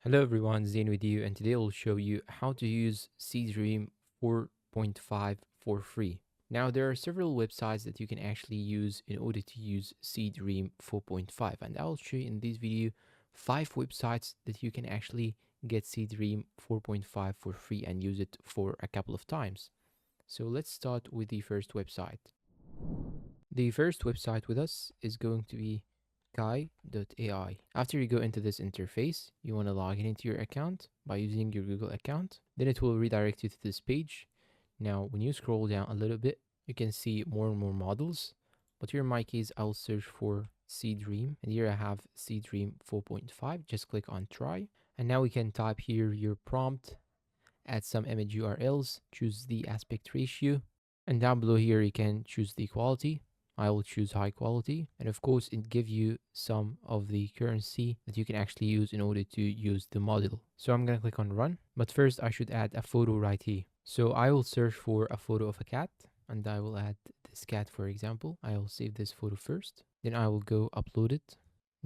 Hello everyone, Zane with you, and today I'll show you how to use Seedream 4.5 for free. Now, there are several websites that you can actually use in order to use Seedream 4.5, and I'll show you in this video 5 websites that you can actually get Seedream 4.5 for free and use it for a couple of times. So let's start with the first website. The first website with us is going to be kai.ai. After you go into this interface, you want to log in into your account by using your Google account. Then it will redirect you to this page. Now, when you scroll down a little bit, you can see more and more models. But here in my case, I'll search for Seedream. And here I have Seedream 4.5. Just click on try. And now we can type here your prompt, add some image URLs, choose the aspect ratio. And down below here, you can choose the quality. I will choose high quality. And of course, it gives you some of the currency that you can actually use in order to use the model. So I'm going to click on run. But first, I should add a photo right here. So I will search for a photo of a cat. And I will add this cat, for example. I will save this photo first. Then I will go upload it,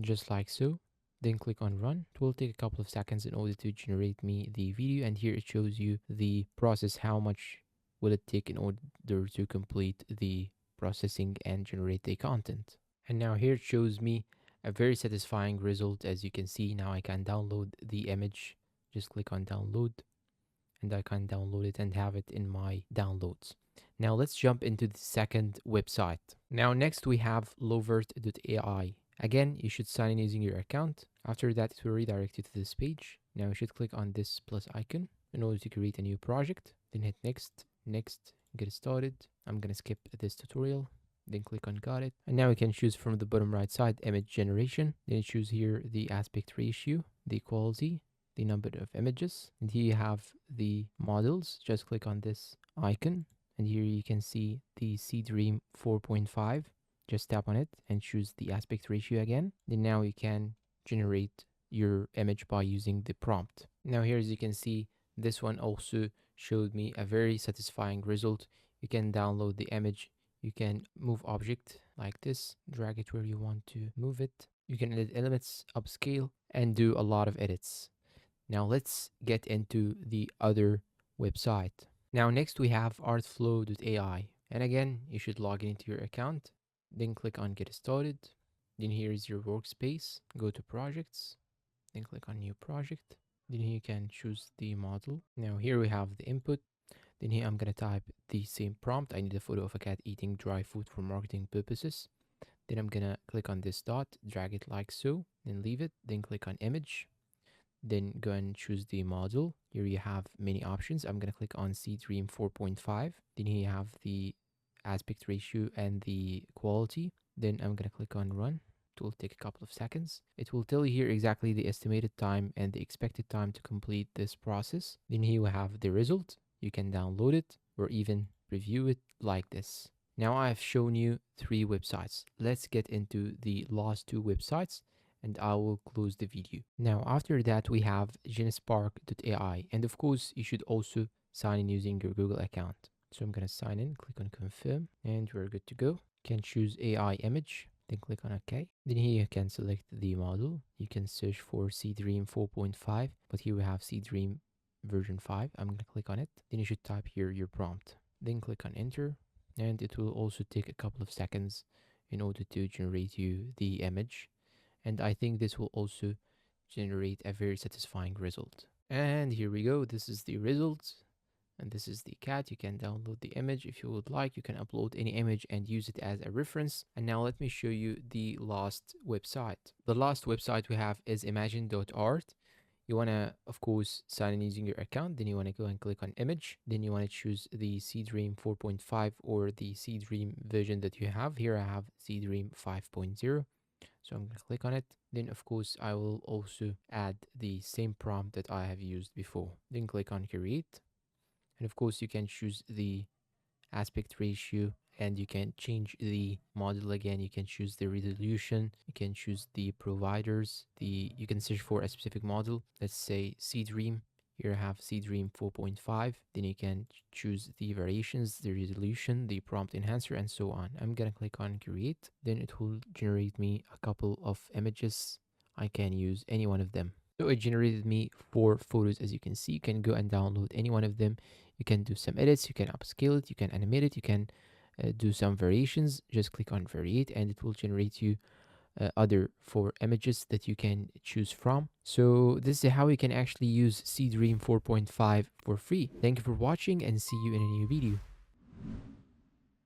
just like so. Then click on run. It will take a couple of seconds in order to generate me the video. And here it shows you the process, how much will it take in order to complete the processing and generate the content. And now here it shows me a very satisfying result. As you can see, now I can download the image. Just click on download and I can download it and have it in my downloads. Now let's jump into the second website. Now next we have lover.ai. Again, you should sign in using your account. After that, it will redirect you to this page. Now you should click on this plus icon in order to create a new project. Then hit next, get started. I'm gonna skip this tutorial. Then click on got it. And now you can choose from the bottom right side image generation. Then you choose here the aspect ratio, the quality, the number of images. And here you have the models. Just click on this icon. And here you can see the Seedream 4.5. Just tap on it and choose the aspect ratio again. Then now you can generate your image by using the prompt. Now here, as you can see, this one also showed me a very satisfying result. You can download the image. You can move object like this, drag it where you want to move it. You can edit elements, upscale, and do a lot of edits. Now let's get into the other website. Now next we have Artflow.ai. And again, you should log into your account, then click on get started. Then here is your workspace. Go to projects, then click on new project. Then here you can choose the model. Now here we have the input. Then here I'm gonna type the same prompt. I need a photo of a cat eating dry food for marketing purposes. Then I'm gonna click on this dot, drag it like so, then leave it, then click on image. Then go and choose the model. Here you have many options. I'm going to click on Seedream 4.5. Then here you have the aspect ratio and the quality. Then I'm going to click on run. It will take a couple of seconds. It will tell you here exactly the estimated time and the expected time to complete this process. Then here we have the result. You can download it or even review it like this. Now I've shown you 3 websites. Let's get into the last 2 websites and I will close the video. Now after that we have Genspark.ai, and of course you should also sign in using your Google account. So I'm gonna sign in, click on confirm, and we're good to go. You can choose AI image, then click on OK. Then here you can select the model. You can search for Seedream 4.5, but here we have Seedream version 5. I'm gonna click on it. Then you should type here your prompt. Then click on enter, and it will also take a couple of seconds in order to generate you the image. And I think this will also generate a very satisfying result. And here we go. This is the result. And this is the cat. You can download the image if you would like. You can upload any image and use it as a reference. And now let me show you the last website. The last website we have is imagine.art. You want to, of course, sign in using your account. Then you want to go and click on image. Then you want to choose the Seedream 4.5 or the Seedream version that you have. Here I have Seedream 5.0. So I'm going to click on it. Then of course I will also add the same prompt that I have used before. Then click on create. And of course you can choose the aspect ratio and you can change the model again. You can choose the resolution. You can choose the providers. You can search for a specific model. Let's say Seedream. Here I have Seedream 4.5. Then you can choose the variations, the resolution, the prompt enhancer, and so on. I'm gonna click on create. Then it will generate me a couple of images. I can use any one of them. So it generated me 4 photos. As you can see, you can go and download any one of them. You can do some edits, you can upscale it, you can animate it, you can do some variations. Just click on variate and it will generate you other 4 images that you can choose from. So this is how you can actually use Seedream 4.5 for free. Thank you for watching and see you in a new video.